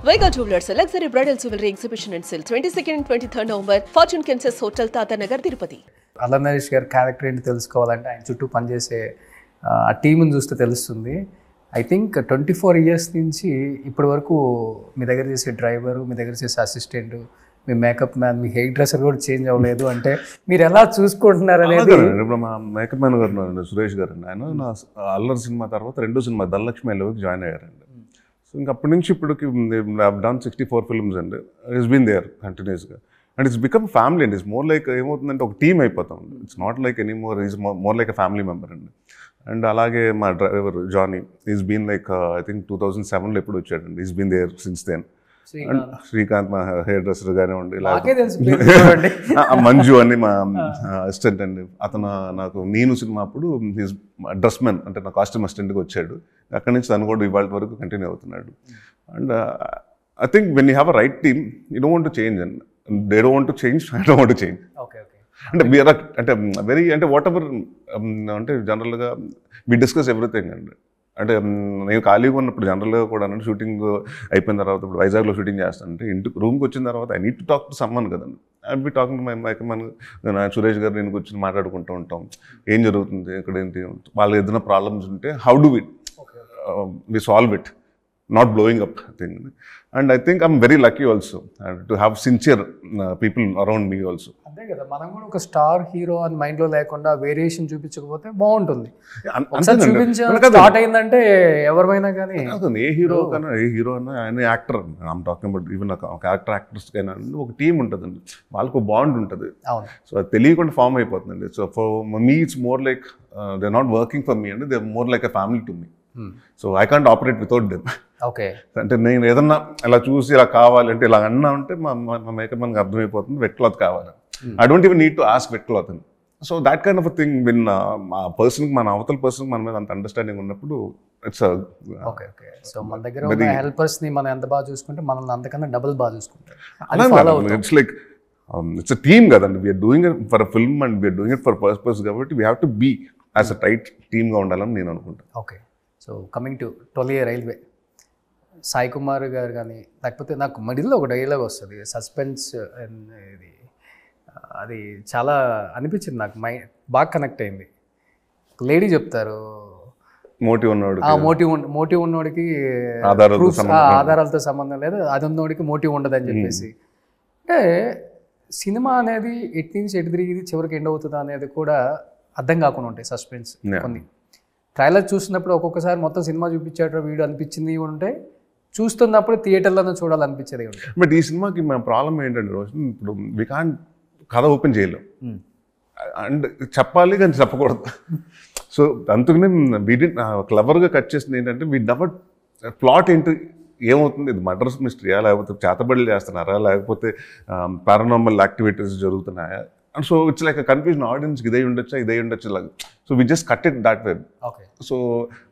Vega Jewelers, a luxury bridal jewelry exhibition and sale 22nd and 23rd November, Fortune Kansas Hotel, Tata Nagar, Tirupati. Allari Naresh గారి character ఏంటి తెలుసుకోవాలంటే ఆయన చుట్టూ పనిచేసే ఆ టీంని చూస్తే తెలుస్తుంది. ఐ థింక్ 24 years నుంచి ఇప్పటి వరకు మీ దగ్గర చేసే డ్రైవరు, మీ దగ్గర చేసే అసిస్టెంట్, మీ మేకప్ మ్యాన్, మీ హెయిర్ డ్రెస్సర్ కూడా చేంజ్ అవ్వలేదు. అంటే మీరు ఎలా చూసుకుంటున్నారు అనేది. ఇప్పుడు మా మేకప్ మ్యాన్ గారు సురేష్ గారు అండి, ఆయన నా అల్లరి సినిమా తర్వాత రెండో సినిమా ధనలక్ష్మి ఎల్లోకి జాయిన్ అయ్యారండి. సో ఇంక అప్పటి నుంచి ఇప్పటికి డన్ 64 films అండి. ఇట్స్ బీన్ దేర్ కంటిన్యూస్గా అండ్ ఇట్స్ బికమ్ ఫ్యామిలీ అండి. ఇట్స్ మోర్ లైక్ ఏమవుతుందంటే ఒక టీమ్ అయిపోతాం. It's not like any more, is more like a family member అండి. అండ్ అలాగే మా driver Johnny is been like I think 2007లో ఎప్పుడు వచ్చాడండి. Is been there since then. And Srikanth మా హెయిర్ డ్రెస్సర్ కానివ్వండి, మంజు అని మా అసిస్టెంట్ అండి. అతను నాకు నేను సినిమా అప్పుడు హిజ్ డ్రెస్ మెన్ అంటే నా కాస్ట్యూమ్ అసిస్టెంట్గా వచ్చాడు. అక్కడి నుంచి తను కూడా ఇవాళ వరకు కంటిన్యూ అవుతున్నాడు. And I think when you have a right team you don't want to change and they don't want to change, I don't want to change. అంటే వీఆర్ అంటే వెరీ అంటే వాట్ ఎవర్ అంటే జనరల్గా వి డిస్కస్ ఎవ్రీథింగ్ అండి. అంటే నేను ఖాళీగా ఉన్నప్పుడు జనరల్గా కూడా షూటింగ్ అయిపోయిన తర్వాత ఇప్పుడు వైజాగ్లో షూటింగ్ చేస్తానంటే ఇంటికి రూమ్కి వచ్చిన తర్వాత I need to talk to someone కదండి. I be talking to my makeup man, Suresh garu నేను కూర్చొని మాట్లాడుకుంటూ ఉంటాం. ఏం జరుగుతుంది ఇక్కడ, ఏంటి వాళ్ళకి ఏదైనా ప్రాబ్లమ్స్ ఉంటే how do we solve it, not blowing up thing. And I think I'm very lucky also to have sincere people around me also. అంతే కదా, మనం కూడా ఒక స్టార్ హీరో అని మైండ్లో లేకుండా వేరియేషన్ చూపించకపోతే బాగుంటుంది. స్టార్ట్ అయిందంటే ఎవరిమైనా కానీ ఏ హీరో కన్నా ఏ హీరో అన్నా ఆయన actor, I'm talking about even character యాక్టర్స్కైనా ఒక టీమ్ ఉంటుందండి, వాళ్ళకు బాండ్ ఉంటుంది. సో అది తెలియకుండా ఫామ్ అయిపోతుందండి. So for me it's more like they are not working for me అండి, they are more like a family to me. So I can't operate without them. Okay, అంటే నేను ఏదన్నా ఇలా చూసి ఇలా కావాలంటే ఇలా అన్నా ఉంటే మా మేకప్ మనకు అర్థమైపోతుంది వెట్ క్లాత్ కావాలి. I don't even need to ask wet cloth అని. So that kind of a thing when మా పర్సన్కి, మన అవతల పర్సన్కి మన మీద అంత అండర్స్టాండింగ్ ఉన్నప్పుడు ఇట్స్ ఓకే. ఓకే, సో మన దగ్గర హెల్పర్స్ని మనం ఎంత బాగా చూసుకుంటే మనల్ని అంతకన్నా డబుల్ బాగా చూసుకుంటారు. It's like it's a team కదండి. We're doing it for a film and we're doing it for purpose కాబట్టి we have to be as a tight టీమ్గా ఉండాలని నేను అనుకుంటాను. Okay, so coming to 12 Year railway, Sai Kumar garu కానీ లేకపోతే నాకు మడిలో ఒక డైలాగ్ వస్తుంది సస్పెన్స్, ఇది అది చాలా అనిపించింది నాకు, బాగా కనెక్ట్ అయింది. లేడీ చెప్తారు మోటివ్ ఉన్నోడికి ఆధారాలతో సంబంధం లేదు, అది ఉన్నోడికి మోటివ్ ఉండదు అని చెప్పేసి. అంటే సినిమా అనేది ఎటు నుంచి ఎటు తిరిగి చివరికి ఎండ్ అవుతుందా అనేది కూడా అర్థం కాకుండా ఉంటాయి సస్పెన్స్. కొన్ని ట్రైలర్ చూసినప్పుడు ఒక్కొక్కసారి మొత్తం సినిమా చూపించేట వీడియో అనిపించింది ఉంటే, చూస్తున్నప్పుడు థియేటర్లోనే చూడాలనిపించేది ఉంటుంది. బట్ ఈ సినిమాకి మా ప్రాబ్లం ఏంటంటే రోషన్, ఇప్పుడు వి కాంట్ కథ ఓపెన్ చేయలేం అండ్ చెప్పాలి కానీ చెప్పకూడదు. సో అందుకనే వీడి క్లవర్గా కట్ చేసింది ఏంటంటే వీ నెవర్ ప్లాట్ ఏంటి, ఏమవుతుంది, ఇది మర్డర్స్ మిస్టరీయా, లేకపోతే చేతబడులు చేస్తున్నారా, లేకపోతే పారానార్మల్ యాక్టివిటీస్ జరుగుతున్నాయా. And so it's like confusion ఆడియన్స్కి, ఇదే ఉండొచ్చు లాగా. So we just cut it that way. So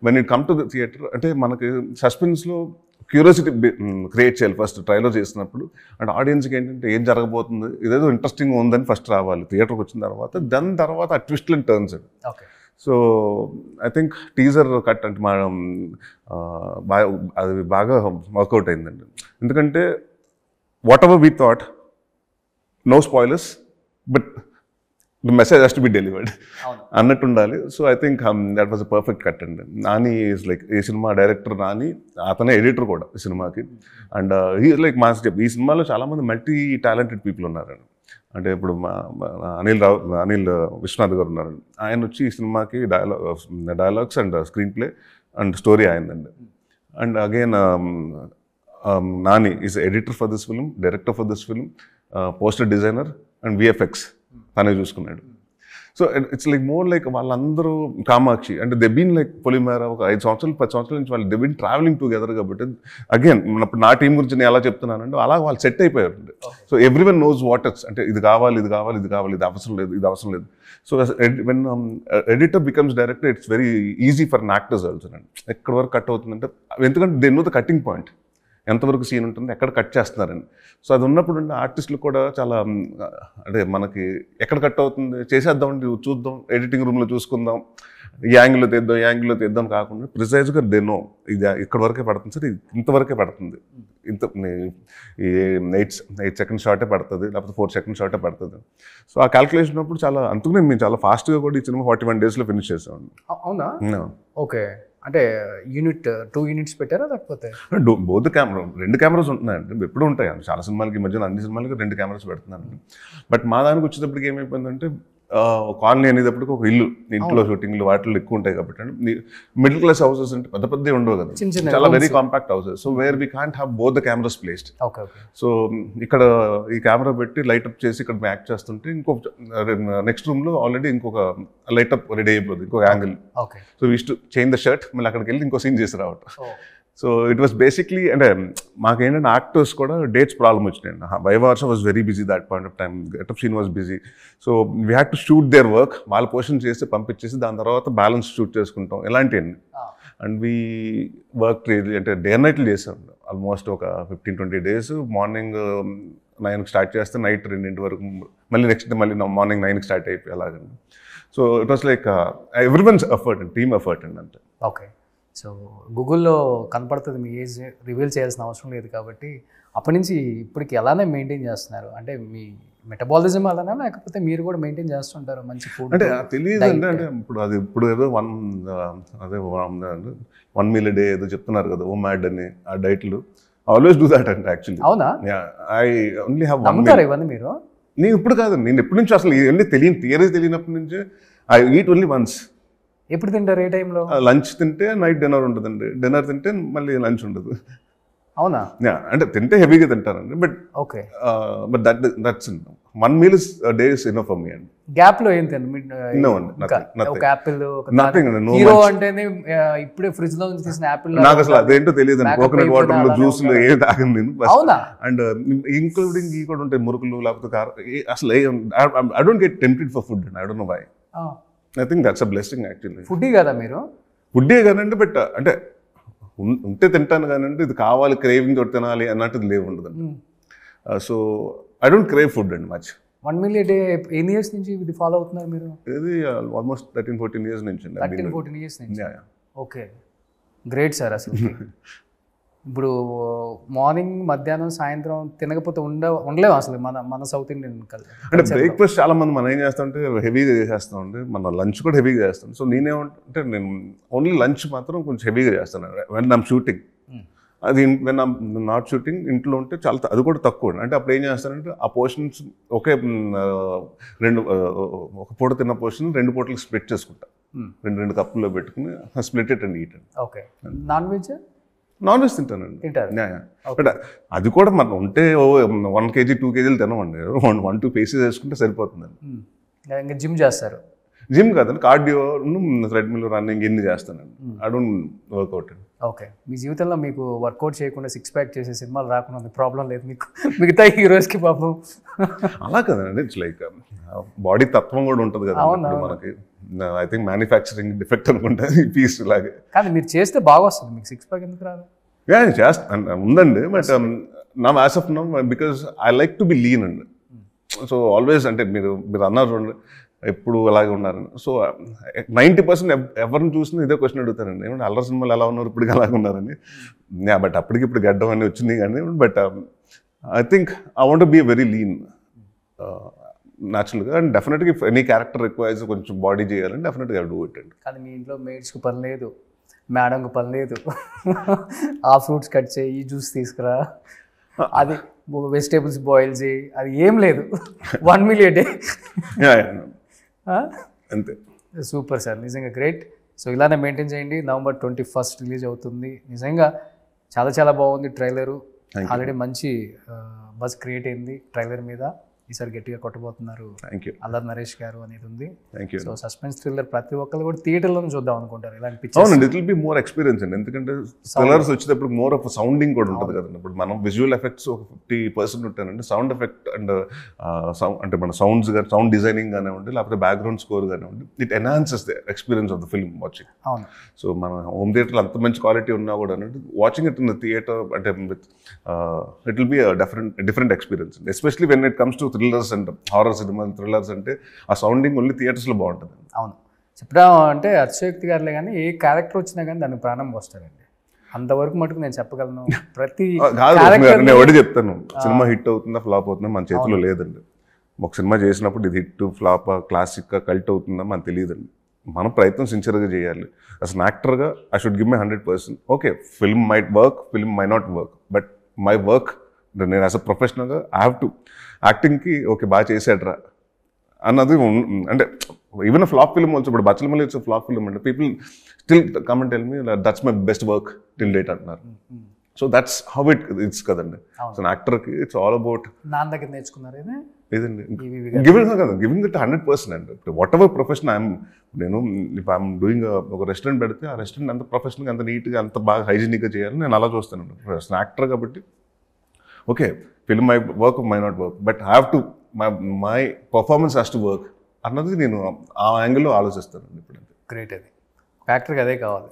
when it come to the theatre అంటే మనకి సస్పెన్స్లో క్యూరియాసిటీ క్రియేట్ చేయాలి ఫస్ట్ ట్రైలర్ చేసినప్పుడు. అండ్ ఆడియన్స్కి ఏంటంటే ఏం జరగబోతుంది, ఇదేదో ఇంట్రెస్టింగ్ ఉందని ఫస్ట్ రావాలి థియేటర్కి వచ్చిన తర్వాత. దాని తర్వాత ఆ ట్విస్ట్ అండ్ టర్న్స్ అండి. So I think teaser cut అంటే అది బాగా వర్కౌట్ అయిందండి. ఎందుకంటే whatever we thought, no spoilers, but the message has to be delivered అన్నట్టు ఉండాలి. So I think that was a perfect cut అండి. నాని ఈజ్ లైక్ ఈ సినిమా డైరెక్టర్ నాని, అతనే ఎడిటర్ కూడా ఈ సినిమాకి. అండ్ హీ లైక్ మాస్ చెప్పి ఈ సినిమాలో చాలామంది మల్టీ టాలెంటెడ్ పీపుల్ ఉన్నారండి. అంటే ఇప్పుడు మా అనిల్ విశ్వనాథ్ గారు ఉన్నారండి. ఆయన వచ్చి ఈ సినిమాకి dialogues and screenplay and story అయిందండి. And again Nani is editor for this film, director for this film, poster designer and VFX తనే చూసుకున్నాడు. So it's like more like వాళ్ళందరూ కామాక్షి అంటే దే బీన్ లైక్ పొలిమేర ఒక 5 సంవత్సరాలు 10 సంవత్సరాల నుంచి వాళ్ళు దే బీన్ ట్రావెలింగ్ టుగెదర్. కాబట్టి అగైన్ ఇప్పుడు నా టీం గురించి నేను ఎలా చెప్తున్నానంటే అలా వాళ్ళు సెట్ అయిపోయారు. So everyone knows what it's అంటే ఇది కావాలి, ఇది అవసరం లేదు. So when editor becomes director it's very easy for actors also అండి. ఎక్కడి వరకు కట్ అవుతుందంటే ఎందుకంటే they know the cutting point. ఎంతవరకు సీన్ ఉంటుంది, ఎక్కడ కట్ చేస్తున్నారని. సో అది ఉన్నప్పుడు ఆర్టిస్టులు కూడా చాలా అంటే మనకి ఎక్కడ కట్ అవుతుంది చేసేద్దాం, చూద్దాం, ఎడిటింగ్ రూమ్లో చూసుకుందాం, ఈ యాంగిల్లో తీద్దాం కాకుండా ప్రిసైజ్గా దేనో ఇది ఇక్కడ వరకే పడుతుంది సార్, ఇది ఇంతవరకే పడుతుంది, ఇంత ఈ 8 సెకండ్ షార్టే పడుతుంది, లేకపోతే 4 సెకండ్ షార్టే పడుతుంది. సో ఆ క్యాల్కులేషన్ అప్పుడు చాలా అందుకనే మేము చాలా ఫాస్ట్గా కూడా ఈ సినిమా 41 daysలో ఫినిష్ చేసామండి. అవునా? ఓకే. అంటే 2 యూనిట్స్ పెట్టారా లేకపోతే? బోత్ కెమెరా 2 కెమెరాస్ ఉంటున్నాయండి, ఎప్పుడు ఉంటాయి చాలా సినిమాలకి, ఈ మధ్యన అన్ని సినిమాలకి 2 కెమెరాస్ పెడుతున్నాను. బట్ మా దానికి వచ్చేటప్పటికి ఏమైపోయిందంటే కాలనీ అనేటప్పటికి ఒక ఇంట్లో షూటింగ్లు వాటిల్లో ఎక్కువ ఉంటాయి కాబట్టి అండి. మిడిల్ క్లాస్ హౌసెస్ అంటే పెద్ద పెద్ద ఉండవు కదా, చాలా very compact houses. So where we can't have both the cameras placed. So ఇక్కడ ఈ కెమెరా పెట్టి లైట్ అప్ చేసి ఇక్కడ యాక్ట్ చేస్తుంటే ఇంకొక నెక్స్ట్ రూమ్ లో ఆల్రెడీ ఇంకొక లైట్ అప్ రెడీ అయిపోతుంది, ఇంకొక angle. So we to change the shirt, మళ్ళీ అక్కడికి వెళ్ళి ఇంకో సీన్ చేసి రావటం. సో ఇట్ వాస్ బేసిక్లీ అంటే మాకేంటంటే యాక్టర్స్ కూడా డేట్స్ ప్రాబ్లమ్ వచ్చినాయండి. వైవార్ష was very busy that point of time, getup scene was busy. So we had to shoot their work, వాళ్ళ పోర్షన్ చేసి పంపించేసి దాని తర్వాత బ్యాలెన్స్ షూట్ చేసుకుంటాం ఇలాంటివన్నీ. అండ్ వీ వర్క్ అంటే డే అండ్ నైట్లు చేసాం ఆల్మోస్ట్ ఒక 15-20 days. మార్నింగ్ 9కి స్టార్ట్ చేస్తే నైట్ 2 వరకు, మళ్ళీ నెక్స్ట్ మళ్ళీ మార్నింగ్ 9కి స్టార్ట్ అయిపోయి అలాగండి. So it was like everyone's effort and team effort అండి అంతే. ఓకే. సో గూగుల్లో కనపడుతుంది, మీ ఏజ్ రివీల్ చేయాల్సిన అవసరం లేదు కాబట్టి. అప్పటి నుంచి ఇప్పటికి ఎలానే మెయింటైన్ చేస్తున్నారు? అంటే మీ మెటబాలిజం అలానా, లేకపోతే మీరు కూడా మెయింటైన్ చేస్తుంటారు మంచి ఫుడ్? అంటే తెలియదు అంటే ఇప్పుడు ఏదో 1 meal a day ఏదో చెప్తున్నారు కదా, OMAD అని, ఆ డైట్లు ఆల్వేస్ డూ దట్ అంటే యాక్చువల్లీ. అవునా? I only have 1 meal. ఇవన్నీ మీరు? నేను ఇప్పుడు కాదు, నేను ఎప్పటి నుంచి అసలు ఇవన్నీ థియరీస్ తెలియనప్పటి నుంచి ఐ ఈట్ ఓన్లీ వన్స్. ఎప్పుడు తింటారు? ఏ టైంలో? లంచ్ తింటే నైట్ డిన్నర్ ఉంటుందండి, డిన్నర్ తింటే మళ్ళీ లంచ్ ఉండదు. అవునా? అంటే తింటే హెవీగా తింటానండి. But okay, but that's 1 meal a day is enough for me అండి. గ్యాప్ లో ఏం తినండి? No, nothing. ఒక యాపిల్, నథింగ్. హీరో అంటేనే ఇప్పుడే ఫ్రిడ్జ్ లో నుంచి తీసిన యాపిల్. నాకు అసలు అదేంటో తెలియదు అండి. కోకోనట్ వాటర్లు, జ్యూస్లు ఏం తాగను నేను. అవునా? అండ్ ఇంక్లూడింగ్ ఈ కూడా ఉంటాయి, మురుకులు లేకపోతే కారం. అసలు I don't get tempted for food and I don't know why. I think that's a blessing actually. Foodie కదా మీరు? ఫుడ్డే కానండి, బట్ అంటే ఉంటే తింటాను కానండి, ఇది కావాలి క్రేవింగ్ తోటి తినాలి అన్నట్టు లేవు ఉండదండి. So I don't crave food అండి మచ్. 1 meal a day ఎన్ని ఇయర్స్ నుంచి ఇది ఫాలో అవుతున్నారు మీరు? ఇది ఆల్మోస్ట్ 13-14 years నుంచి. 13-14 years నుంచి. Okay, great sir. అసలు ఇప్పుడు మార్నింగ్, మధ్యాహ్నం, సాయంత్రం తినకపోతే ఉండలేము అసలు మన సౌత్ ఇండియన్ కల్చర్. అంటే బ్రేక్ఫాస్ట్ చాలా మంది మనం ఏం చేస్తామంటే హెవీగా చేసేస్తామండి, మన లంచ్ కూడా హెవీగా చేస్తాం. సో నేనేమంటే నేను ఓన్లీ లంచ్ మాత్రం కొంచెం హెవీగా చేస్తాను వెన్ ఐమ్ షూటింగ్. అది వెన్ ఐమ్ నాట్ షూటింగ్ ఇంట్లో ఉంటే చాలా అది కూడా తక్కువ. అంటే అప్పుడు ఏం చేస్తానంటే ఆ పోర్షన్స్ ఒక పూట తిన్న పోర్షన్ 2 పూటలకు స్ప్లిట్ చేసుకుంటా, 2 కప్పుల్లో పెట్టుకుని split it and eat. Okay. Non veg? Non veg తింటానండి. బట్ అది కూడా మనం ఉంటే 1 kg 2 kg తినమండి, 1-2 pieces వేసుకుంటే సరిపోతుందండి. ఇంకా జిమ్ చేస్తారు? జిమ్ కాదండి, కార్డియో, థ్రెడ్మిల్, రన్నింగ్ ఇన్ని చేస్తానండి. ఐ డోంట్ వర్కౌట్ అండి. ఓకే. మీ జీవితంలో మీకు వర్కౌట్ చేయకుండా 6 pack చేసే సినిమాలు రాకుండా ప్రాబ్లం లేదు మీకు? మిగతా హీరోస్కి పాపం అలా కదండి, ఇట్స్ లైక్ బాడీ తత్వం కూడా ఉంటుంది కదా మనకి. ఐ థింక్ మ్యానుఫ్యాక్చరింగ్ డిఫెక్ట్ అనుకుంటా పీస్ లాగే. కానీ మీరు చేస్తే బాగా వస్తుంది, మీకు 6 pack ఎందుకు రాదు? ఉందండి, బట్ నా as of now because I like to be lean అండి. సో ఆల్వేస్ అంటే మీరు అన్నారు చూడండి, ఎప్పుడు అలాగే ఉన్నారని. సో 90% ఎవరిని చూసినా ఇదే క్వశ్చన్ అడుగుతారండి, ఏమంటే అల్లరి సినిమాలు ఎలా ఉన్నారు ఇప్పుడు అలాగే ఉన్నారని. బట్ అప్పటికిప్పుడు గడ్డం అని వచ్చింది కానీ, but I think I want be very lean న్యాచురల్గా. అండ్ డెఫినెట్గా ఇఫ్ ఎనీ క్యారెక్టర్ రిక్వైర్స్ కొంచెం బాడీ చేయాలని డెఫినెట్గా డూ ఇట్ అండి. కానీ మీ ఇంట్లో మేడ్స్కి పని లేదు, మేడంకి పని లేదు, ఆ ఫ్రూట్స్ కట్ చేయి, ఈ జ్యూస్ తీసుకురా, అది వెజిటేబుల్స్ బాయిల్ చేయి, అది ఏం లేదు. 1 meal a day. అంతే. సూపర్ సార్, నిజంగా గ్రేట్. సో ఇలానే మెయింటైన్ చేయండి. November 21st రిలీజ్ అవుతుంది. నిజంగా చాలా చాలా బాగుంది ట్రైలరు. ఆల్రెడీ మంచి బజ్ క్రియేట్ అయింది ట్రైలర్ మీద. ఈసారి గట్టిగా కొట్టబోతున్నారు. Thank you. అల్లరి నరేష్ గారు అనేది ఉంది. Thank you. So suspense thriller ప్రతి ఒక్కరు కూడా థియేటర్లోనే చూద్దాం అనుకుంటారు ఇలాంటి. అవునండి, it will be more experience అండి. ఎందుకంటే థ్రిల్లర్స్ వచ్చేటప్పుడు మోర్ ఆఫ్ సౌండింగ్ కూడా ఉంటుంది కదండి. ఇప్పుడు మనం విజువల్ ఎఫెక్ట్స్ ఒక 50% ఉంటానండి, సౌండ్ ఎఫెక్ట్ అండ్ అంటే మన సౌండ్స్ కానీ సౌండ్ డిజైనింగ్ కానివ్వండి, లేకపోతే బ్యాక్గ్రౌండ్ స్కోర్ కానివ్వండి, it enhances the experience of the film watching. అవును. సో మన హోమ్ థియేటర్లో అంత మంచి క్వాలిటీ ఉన్నా కూడా watching it in the theatre అంటే it will be different experience, especially when it comes to thrillers and horror cinema thrillers అంటే ఆ సౌండింగ్ ఓన్లీ థియేటర్స్లో బాగుంటుంది. అవును, చెప్పడం అంటే అతిశయోక్తి గారులే కానీ ఏ క్యారెక్టర్ వచ్చినా కానీ దానికి ప్రాణం పోస్తాడండి. అంతవరకు మటుకు నేను చెప్పగలను. ప్రతి నేను ఒకటి చెప్తాను, సినిమా హిట్ అవుతుందా ఫ్లాప్ అవుతుందా మన చేతిలో లేదండి. ఒక సినిమా చేసినప్పుడు ఇది హిట్ ఫ్లాప్ క్లాసిక్ కల్ట్ అవుతుందా మనకు తెలియదండి. మనం ప్రయత్నం సిన్సియర్గా చేయాలి. అసలు యాక్టర్గా I should give my 100%. Okay, film might work, film my not work, but my work నేను యాజ్ అ ప్రొఫెషనల్గా ఐ హ్యావ్ టు యాక్టింగ్కి ఓకే బాగా చేసాడ్రా అన్నది. అంటే ఈవెన్ ఫ్లాప్ ఫిల్మ్ ఆల్సో, ఇప్పుడు బచ్చలమల్లి ఇట్స్ ఫ్లాప్ ఫిల్మ్ అంటే people still come and tell me that's my best work till date అంటున్నారు. So that's how it's కదండి. So యాక్టర్కి it's all about నాన్న దగ్గర నేర్చుకున్నారు ఇదండి, గివింగ్ ఇట్ 100% అండి. ఇప్పుడు వాట్ ఎవర్ ప్రొఫెషన్ నేను ఇప్పుడు ఐఎమ్ డూయింగ్ ఒక రెస్టారెంట్ పెడితే ఆ రెస్టారెంట్ అంత ప్రొఫెషనల్గా అంత నీట్గా అంత బాగా హైజీనిక్గా చేయాలి నేను అలా చూస్తాను. యాక్టర్ కాబట్టి okay film my work my not work, but have to my performance has to work అన్నది నేను ఆ యాంగిల్లో ఆలోచిస్తానండి ఇప్పుడు. గ్రేట్, అది ఫ్యాక్టరీకి అదే కావాలి.